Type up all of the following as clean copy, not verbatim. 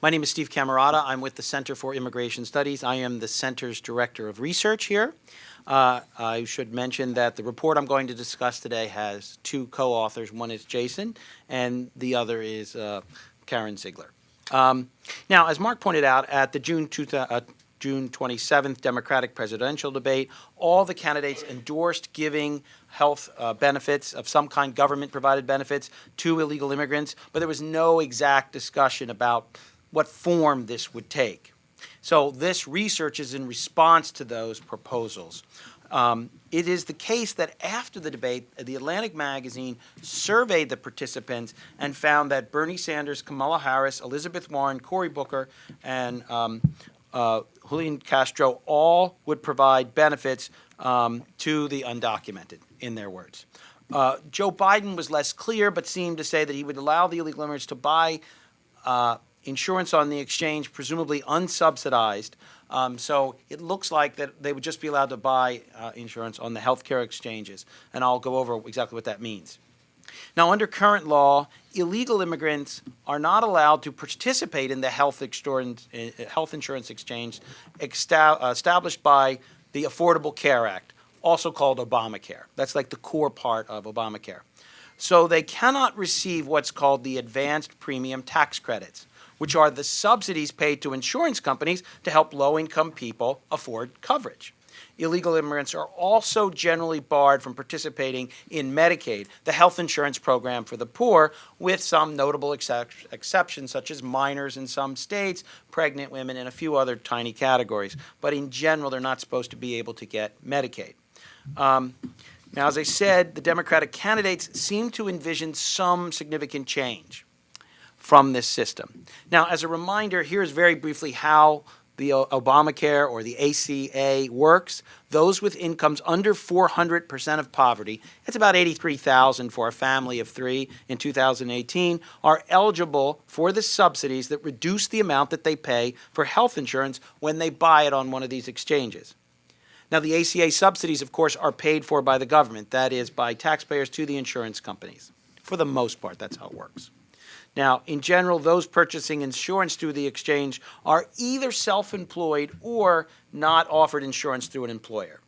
My name is Steve Camarota. I'm with the Center for Immigration Studies. I am the center's director of research here. I should mention that the report I'm going to discuss today has two co-authors. One is Jason, and the other is Karen Ziegler. Now, as Mark pointed out, at the June 27th Democratic presidential debate, all the candidates endorsed giving health benefits of some kind, government-provided benefits, to illegal immigrants, but there was no exact discussion about what form this would take. So this research is in response to those proposals. It is the case that after the debate, the Atlantic magazine surveyed the participants and found that Bernie Sanders, Kamala Harris, Elizabeth Warren, Cory Booker, and Julian Castro all would provide benefits to the undocumented, in their words. Joe Biden was less clear, but seemed to say that he would allow the illegal immigrants to buy insurance on the exchange, presumably unsubsidized. So it looks like that they would just be allowed to buy insurance on the healthcare exchanges, and I'll go over exactly what that means. Now, under current law, illegal immigrants are not allowed to participate in the health insurance exchange established by the Affordable Care Act, also called Obamacare. That's like the core part of Obamacare. So they cannot receive what's called the advanced premium tax credits, which are the subsidies paid to insurance companies to help low-income people afford coverage. Illegal immigrants are also generally barred from participating in Medicaid, the health insurance program for the poor, with some notable exceptions, such as minors in some states, pregnant women, and a few other tiny categories. But in general, they're not supposed to be able to get Medicaid. Now, as I said, the Democratic candidates seem to envision some significant change from this system. Now, as a reminder, here's very briefly how the Obamacare or the ACA works. Those with incomes under 400% of poverty, it's about $83,000 for a family of three in 2018, are eligible for the subsidies that reduce the amount that they pay for health insurance when they buy it on one of these exchanges. Now, the ACA subsidies, of course, are paid for by the government, that is, by taxpayers to the insurance companies. For the most part, that's how it works. Now, in general, those purchasing insurance through the exchange are either self-employed or not offered insurance through an employer.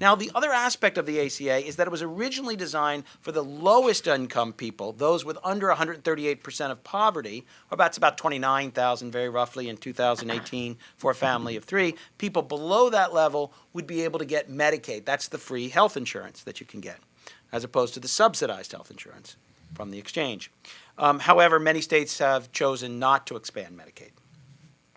Now, the other aspect of the ACA is that it was originally designed for the lowest income people, those with under 138% of poverty, or that's about 29,000 very roughly in 2018 for a family of three. People below that level would be able to get Medicaid. That's the free health insurance that you can get, as opposed to the subsidized health insurance from the exchange. However, many states have chosen not to expand Medicaid.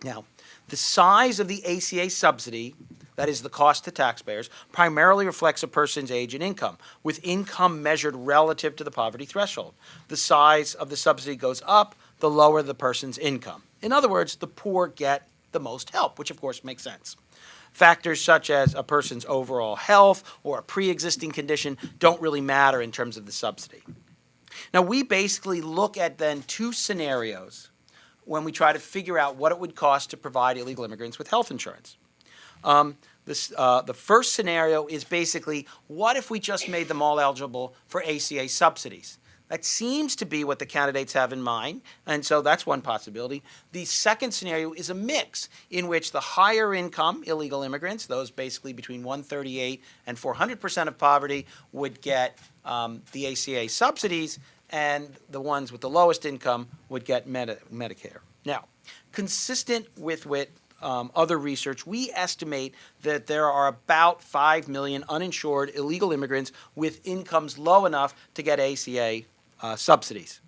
Now, the size of the ACA subsidy, that is the cost to taxpayers, primarily reflects a person's age and income, with income measured relative to the poverty threshold. The size of the subsidy goes up the lower the person's income. In other words, the poor get the most help, which of course makes sense. Factors such as a person's overall health or a pre-existing condition don't really matter in terms of the subsidy. Now, we basically look at then two scenarios when we try to figure out what it would cost to provide illegal immigrants with health insurance. The first scenario is basically, what if we just made them all eligible for ACA subsidies? That seems to be what the candidates have in mind, and so that's one possibility. The second scenario is a mix in which the higher income illegal immigrants, those basically between 138 and 400% of poverty, would get the ACA subsidies, and the ones with the lowest income would get Medicare. Now, consistent with other research, we estimate that there are about 5 million uninsured illegal immigrants with incomes low enough to get ACA subsidies.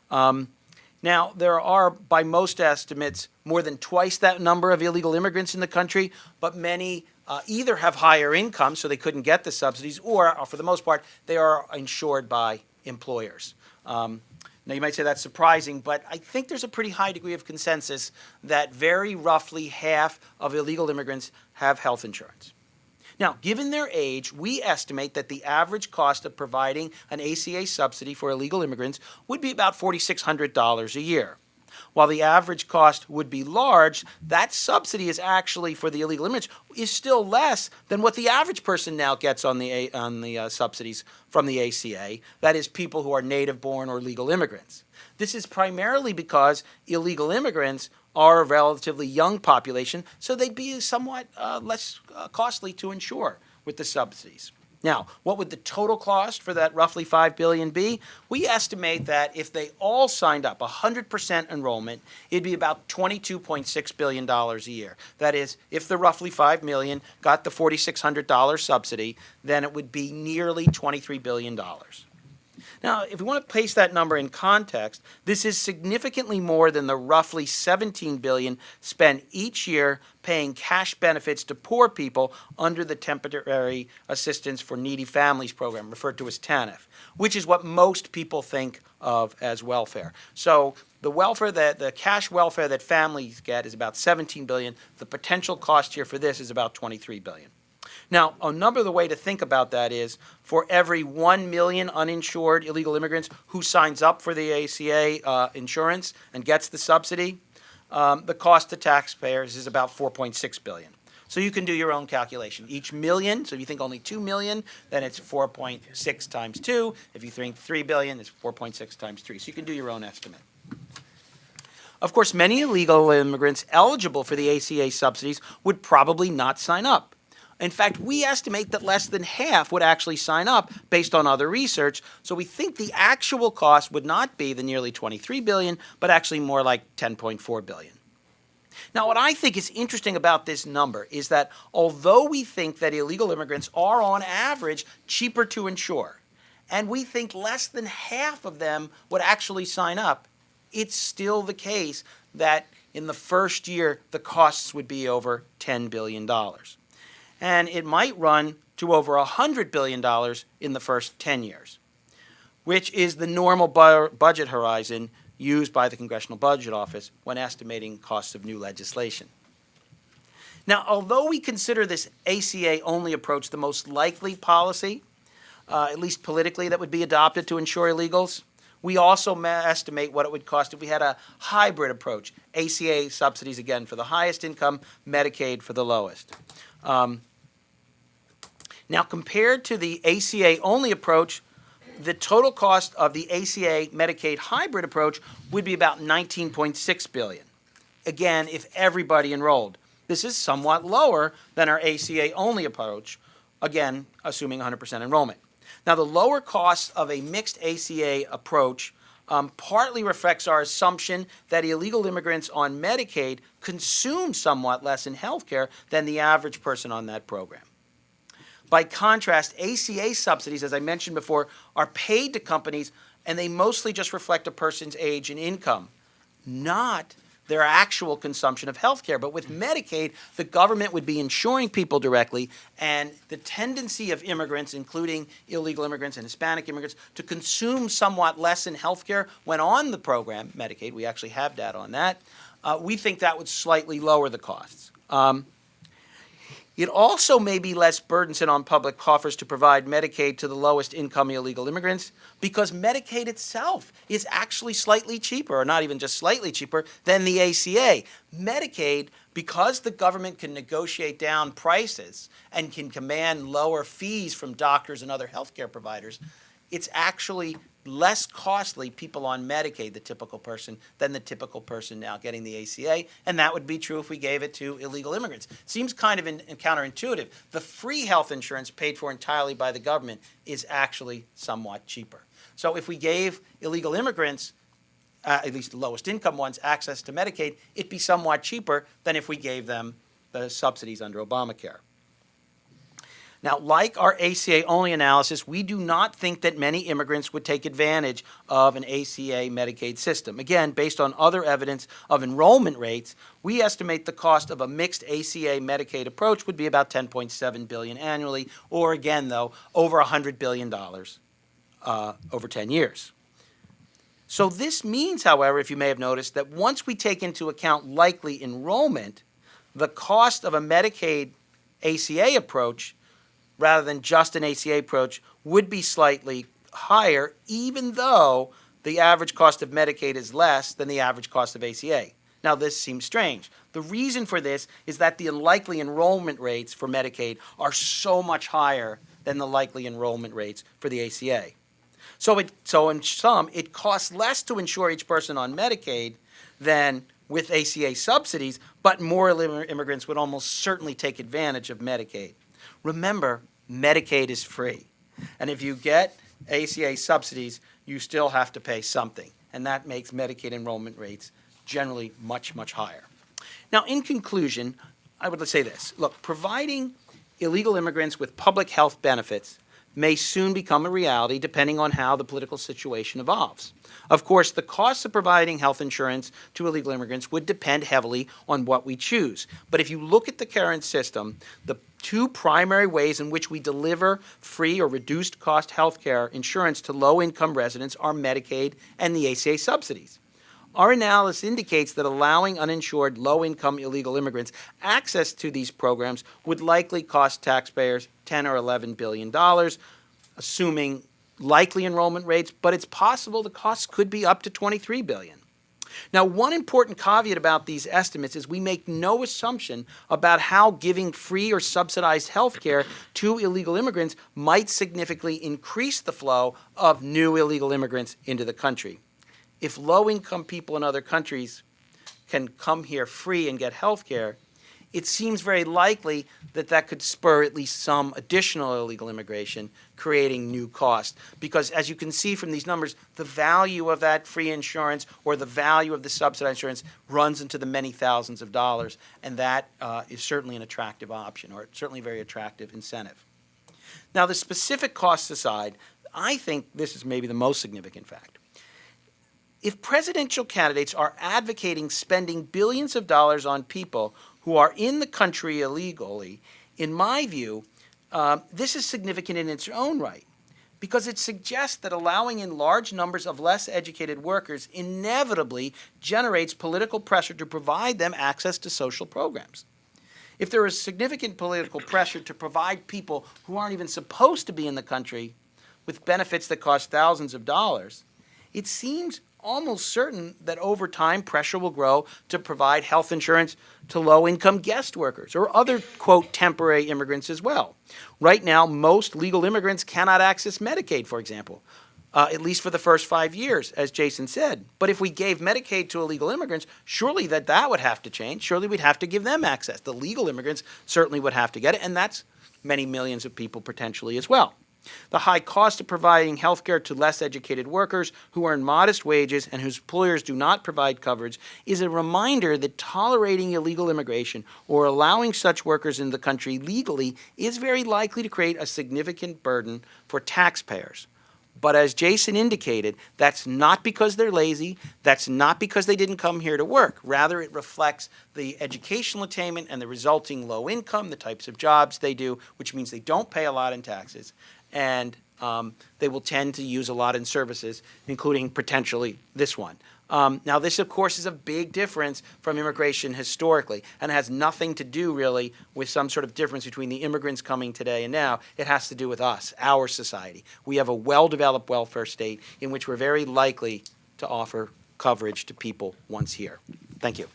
Now, there are, by most estimates, more than twice that number of illegal immigrants in the country, but many either have higher incomes, so they couldn't get the subsidies, or for the most part, they are insured by employers. Now, you might say that's surprising, but I think there's a pretty high degree of consensus that very roughly half of illegal immigrants have health insurance. Now, given their age, we estimate that the average cost of providing an ACA subsidy for illegal immigrants would be about $4,600 a year. While the average cost would be large, that subsidy is actually, for the illegal immigrants, is still less than what the average person now gets on the subsidies from the ACA. That is, people who are native-born or legal immigrants. This is primarily because illegal immigrants are a relatively young population, so they'd be somewhat less costly to insure with the subsidies. Now, what would the total cost for that roughly $5 billion be? We estimate that if they all signed up, 100% enrollment, it'd be about $22.6 billion a year. That is, if the roughly 5 million got the $4,600 subsidy, then it would be nearly $23 billion. Now, if we want to place that number in context, this is significantly more than the roughly $17 billion spent each year paying cash benefits to poor people under the Temporary Assistance for Needy Families program, referred to as TANF, which is what most people think of as welfare. So the cash welfare that families get is about $17 billion. The potential cost here for this is about $23 billion. Now, the way to think about that is for every 1 million uninsured illegal immigrants who signs up for the ACA insurance and gets the subsidy, the cost to taxpayers is about $4.6 billion. So you can do your own calculation. Each million, so if you think only 2 million, then it's 4.6 times 2. If you think 3 billion, it's 4.6 times 3. So you can do your own estimate. Of course, many illegal immigrants eligible for the ACA subsidies would probably not sign up. In fact, we estimate that less than half would actually sign up based on other research, so we think the actual cost would not be the nearly $23 billion, but actually more like $10.4 billion. Now, what I think is interesting about this number is that although we think that illegal immigrants are on average cheaper to insure, and we think less than half of them would actually sign up, it's still the case that in the first year the costs would be over $10 billion. And it might run to over $100 billion in the first 10 years, which is the normal budget horizon used by the Congressional Budget Office when estimating costs of new legislation. Now, although we consider this ACA-only approach the most likely policy, at least politically, that would be adopted to insure illegals, we also estimate what it would cost if we had a hybrid approach, ACA subsidies, again, for the highest income, Medicaid for the lowest. Now, compared to the ACA-only approach, the total cost of the ACA Medicaid hybrid approach would be about $19.6 billion. Again, if everybody enrolled. This is somewhat lower than our ACA-only approach, again, assuming 100% enrollment. Now, the lower cost of a mixed ACA approach partly reflects our assumption that illegal immigrants on Medicaid consume somewhat less in health care than the average person on that program. By contrast, ACA subsidies, as I mentioned before, are paid to companies, and they mostly just reflect a person's age and income, not their actual consumption of health care. But with Medicaid, the government would be insuring people directly, and the tendency of immigrants, including illegal immigrants and Hispanic immigrants, to consume somewhat less in health care when on the program, Medicaid, we actually have data on that, we think that would slightly lower the costs. It also may be less burdensome on public coffers to provide Medicaid to the lowest income illegal immigrants because Medicaid itself is actually slightly cheaper, or not even just slightly cheaper, than the ACA. Medicaid, because the government can negotiate down prices and can command lower fees from doctors and other healthcare providers, it's actually less costly people on Medicaid, the typical person, than the typical person now getting the ACA, and that would be true if we gave it to illegal immigrants. Seems kind of counterintuitive. The free health insurance paid for entirely by the government is actually somewhat cheaper. So if we gave illegal immigrants, at least the lowest income ones, access to Medicaid, it'd be somewhat cheaper than if we gave them the subsidies under Obamacare. Now, like our ACA-only analysis, we do not think that many immigrants would take advantage of an ACA Medicaid system. Again, based on other evidence of enrollment rates, we estimate the cost of a mixed ACA Medicaid approach would be about $10.7 billion annually, or again, though, over $100 billion over 10 years. So this means, however, if you may have noticed, that once we take into account likely enrollment, the cost of a Medicaid ACA approach rather than just an ACA approach would be slightly higher, even though the average cost of Medicaid is less than the average cost of ACA. Now, this seems strange. The reason for this is that the likely enrollment rates for Medicaid are so much higher than the likely enrollment rates for the ACA. So in sum, it costs less to insure each person on Medicaid than with ACA subsidies, but more immigrants would almost certainly take advantage of Medicaid. Remember, Medicaid is free. And if you get ACA subsidies, you still have to pay something. And that makes Medicaid enrollment rates generally much, much higher. Now, in conclusion, I would say this. Look, providing illegal immigrants with public health benefits may soon become a reality depending on how the political situation evolves. Of course, the costs of providing health insurance to illegal immigrants would depend heavily on what we choose. But if you look at the current system, the two primary ways in which we deliver free or reduced cost health care insurance to low-income residents are Medicaid and the ACA subsidies. Our analysis indicates that allowing uninsured, low-income illegal immigrants access to these programs would likely cost taxpayers $10 or $11 billion, assuming likely enrollment rates, but it's possible the costs could be up to $23 billion. Now, one important caveat about these estimates is we make no assumption about how giving free or subsidized health care to illegal immigrants might significantly increase the flow of new illegal immigrants into the country. If low-income people in other countries can come here free and get health care, it seems very likely that that could spur at least some additional illegal immigration, creating new costs. Because as you can see from these numbers, the value of that free insurance or the value of the subsidized insurance runs into the many thousands of dollars, and that is certainly an attractive option, or certainly a very attractive incentive. Now, the specific costs aside, I think this is maybe the most significant fact. If presidential candidates are advocating spending billions of dollars on people who are in the country illegally, in my view, this is significant in its own right, because it suggests that allowing in large numbers of less educated workers inevitably generates political pressure to provide them access to social programs. If there is significant political pressure to provide people who aren't even supposed to be in the country with benefits that cost thousands of dollars, it seems almost certain that over time pressure will grow to provide health insurance to low-income guest workers or other, quote, temporary immigrants as well. Right now, most legal immigrants cannot access Medicaid, for example, at least for the first 5 years, as Jason said. But if we gave Medicaid to illegal immigrants, surely that would have to change. Surely we'd have to give them access. The legal immigrants certainly would have to get it, and that's many millions of people potentially as well. The high cost of providing health care to less educated workers who earn modest wages and whose employers do not provide coverage is a reminder that tolerating illegal immigration or allowing such workers in the country legally is very likely to create a significant burden for taxpayers. But as Jason indicated, that's not because they're lazy, that's not because they didn't come here to work. Rather, it reflects the educational attainment and the resulting low income, the types of jobs they do, which means they don't pay a lot in taxes, and they will tend to use a lot in services, including potentially this one. Now, this, of course, is a big difference from immigration historically, and has nothing to do, really, with some sort of difference between the immigrants coming today and now. It has to do with us, our society. We have a well-developed welfare state in which we're very likely to offer coverage to people once here. Thank you.